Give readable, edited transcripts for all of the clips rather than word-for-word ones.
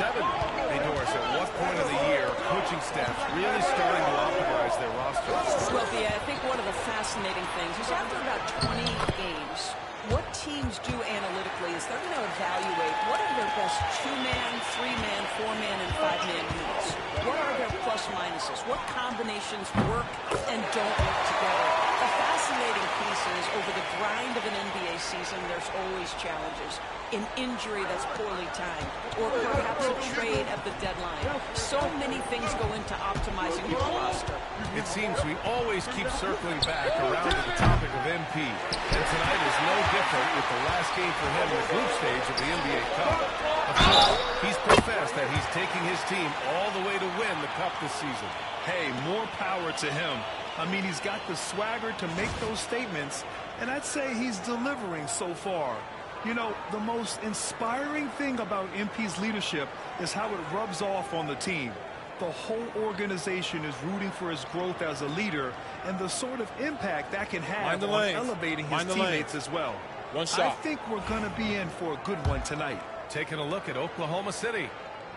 7. Hey, Doris, at what point of the year are coaching staffs really starting to optimize their rosters? Well, yeah, I think one of the fascinating things is after about 20 games, what teams do analytically is they're going to evaluate what are their best 2-man, 3-man, 4-man, and 5-man units. What are their plus minuses? What combinations work and don't work together? The fascinating piece is over the grind of an NBA season, there's always challenges. An injury that's poorly timed, or perhaps a trade at the deadline. So many things go into optimizing your roster. It seems we always keep circling back around to the topic of MP. And tonight is no different with the last game for him in the group stage of the NBA Cup. Of course, he's professed that he's taking his team all the way to win the Cup this season. Hey, more power to him. I mean, he's got the swagger to make those statements, and I'd say he's delivering so far. You know, the most inspiring thing about MP's leadership is how it rubs off on the team. The whole organization is rooting for his growth as a leader and the sort of impact that can have on elevating his teammates as well. One shot. I think we're going to be in for a good one tonight. Taking a look at Oklahoma City.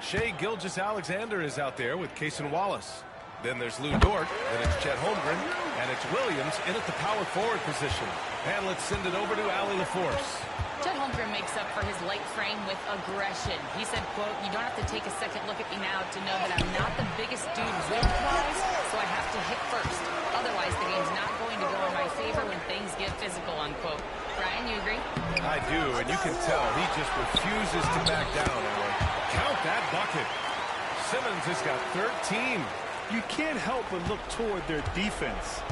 Shai Gilgeous-Alexander is out there with Cason Wallace. Then there's Lou Dort, then it's Chet Holmgren, and it's Williams in at the power forward position. And let's send it over to Allie LaForce. Chet Holmgren makes up for his light frame with aggression. He said, quote, "You don't have to take a second look at me now to know that I'm not the biggest dude width-wise, so I have to hit first. Otherwise, the game's not going to go in my favor when things get physical," unquote. Brian, you agree? I do, and you can tell he just refuses to back down, Allie. Count that bucket. Simmons has got 13. You can't help but look toward their defense.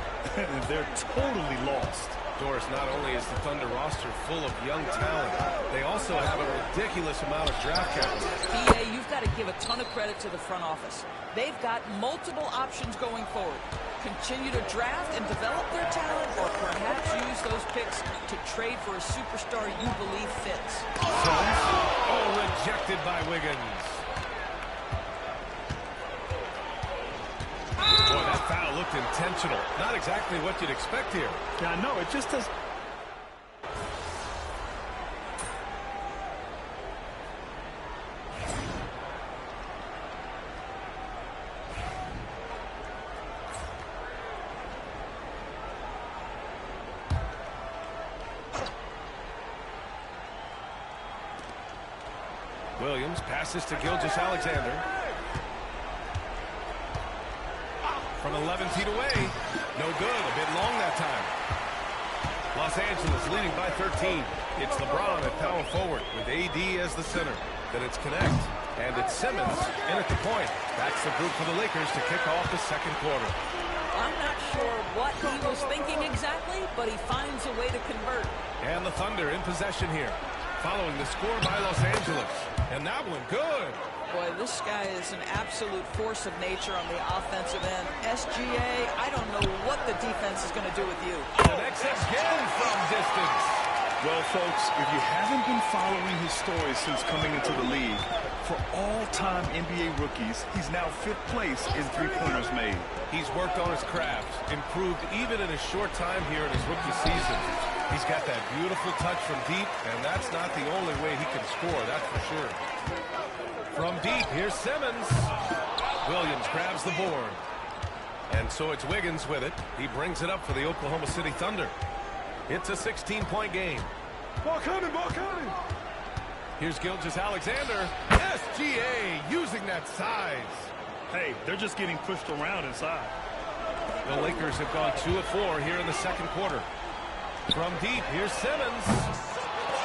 They're totally lost. Doris, not only is the Thunder roster full of young talent, they also have a ridiculous amount of draft capital. BA, you've got to give a ton of credit to the front office. They've got multiple options going forward. Continue to draft and develop their talent, or perhaps use those picks to trade for a superstar you believe fits. Oh, rejected by Wiggins. Boy, that foul looked intentional. Not exactly what you'd expect here. Yeah, I know. It just does. Williams passes to Gilgeous-Alexander. From 11 feet away. No good. A bit long that time. Los Angeles leading by 13. It's LeBron at power forward with AD as the center. Then it's Connect. And it's Simmons in at the point. That's the group for the Lakers to kick off the second quarter. I'm not sure what he was thinking exactly, but he finds a way to convert. And the Thunder in possession here. Following the score by Los Angeles. And that one good. Boy, this guy is an absolute force of nature on the offensive end. SGA, I don't know what the defense is going to do with you. Connects again from distance. Well, folks, if you haven't been following his story since coming into the league, for all-time NBA rookies, he's now 5th place in three-pointers made. He's worked on his craft, improved even in a short time here in his rookie season. He's got that beautiful touch from deep, and that's not the only way he can score, that's for sure. From deep, here's Simmons. Williams grabs the board. And so it's Wiggins with it. He brings it up for the Oklahoma City Thunder. It's a 16-point game. Ball coming, ball coming. Here's Gilgeous-Alexander. SGA using that size. Hey, they're just getting pushed around inside. The Lakers have gone 2 of 4 here in the second quarter. From deep, here's Simmons.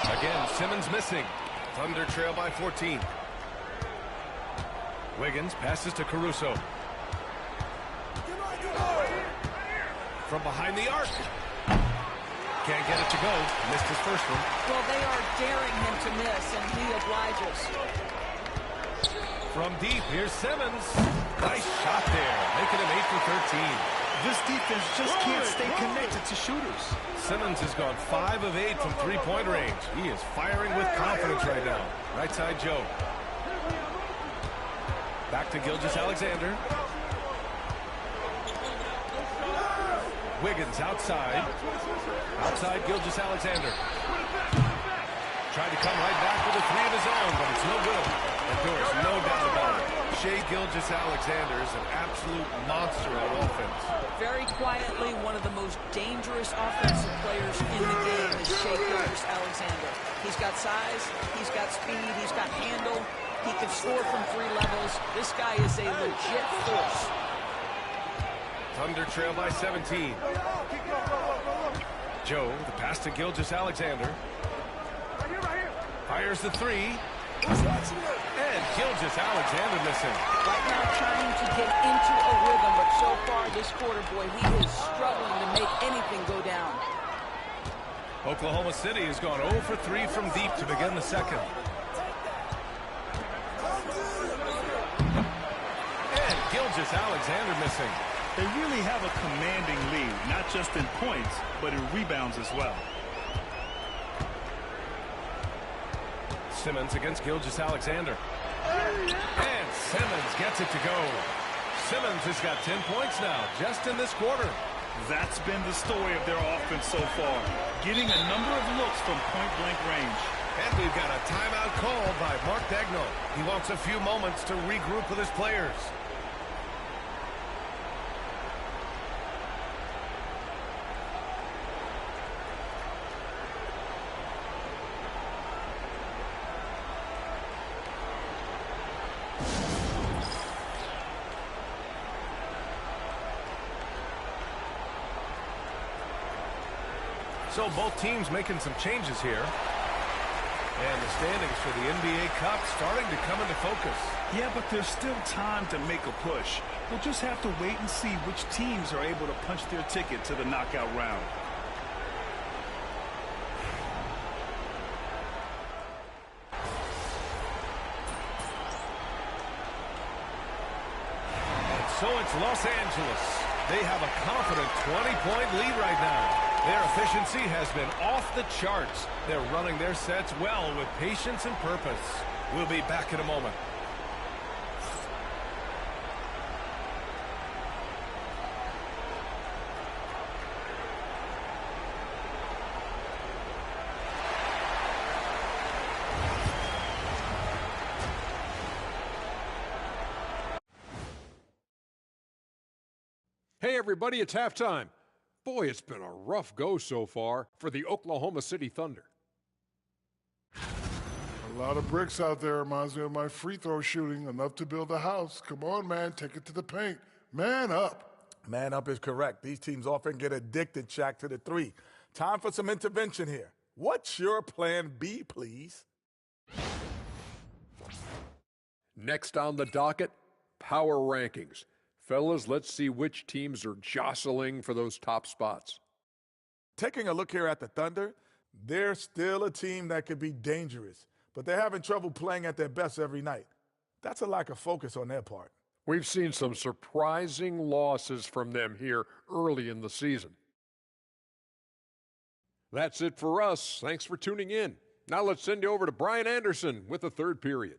Again, Simmons missing. Thunder trail by 14. Wiggins passes to Caruso. From behind the arc. Can't get it to go. Missed his first one. Well, they are daring him to miss, and he obliges. From deep, here's Simmons. Nice shot there, making him 8 for 13. This defense just can't stay connected to shooters. Simmons has gone 5 of 8 from three-point range. He is firing with confidence right now. Right side, Joe. Back to Gilgeous-Alexander. Wiggins outside. Outside Gilgeous-Alexander. Tried to come right back with a 3 of his own, but it's no good. And Doris, no Shai Gilgeous-Alexander is an absolute monster on offense. Very quietly, one of the most dangerous offensive players in the game is Shai Gilgeous-Alexander. He's got size, he's got speed, he's got handle. He can score from 3 levels. This guy is a legit force. Thunder trail by 17. Joe, the pass to Gilgeous-Alexander. Fires the 3. And Gilgeous-Alexander missing. Right now trying to get into a rhythm, but so far this quarter, boy, he is struggling to make anything go down. Oklahoma City has gone 0 for 3 from deep to begin the second. And Gilgeous-Alexander missing. They really have a commanding lead, not just in points, but in rebounds as well. Simmons against Gilgeous-Alexander. And Simmons gets it to go. Simmons has got 10 points now, just in this quarter. That's been the story of their offense so far, getting a number of looks from point-blank range. And we've got a timeout called by Mark Daigneault. He wants a few moments to regroup with his players. So both teams making some changes here. And the standings for the NBA Cup starting to come into focus. Yeah, but there's still time to make a push. We'll just have to wait and see which teams are able to punch their ticket to the knockout round. And so it's Los Angeles. They have a confident 20-point lead right now. Their efficiency has been off the charts. They're running their sets well with patience and purpose. We'll be back in a moment. Hey everybody, it's halftime. Boy, it's been a rough go so far for the Oklahoma City Thunder. A lot of bricks out there. Reminds me of my free throw shooting. Enough to build a house. Come on, man. Take it to the paint. Man up. Man up is correct. These teams often get addicted, Shaq, to the 3. Time for some intervention here. What's your plan B, please? Next on the docket, power rankings. Fellas, let's see which teams are jostling for those top spots. Taking a look here at the Thunder, they're still a team that could be dangerous, but they're having trouble playing at their best every night. That's a lack of focus on their part. We've seen some surprising losses from them here early in the season. That's it for us. Thanks for tuning in. Now let's send you over to Brian Anderson with the third period.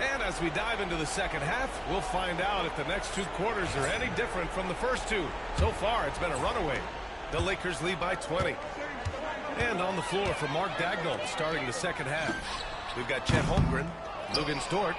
And as we dive into the second half, we'll find out if the next 2 quarters are any different from the first 2. So far, it's been a runaway. The Lakers lead by 20. And on the floor for Mark Daigneault starting the second half. We've got Chet Holmgren, Luguentz Dort,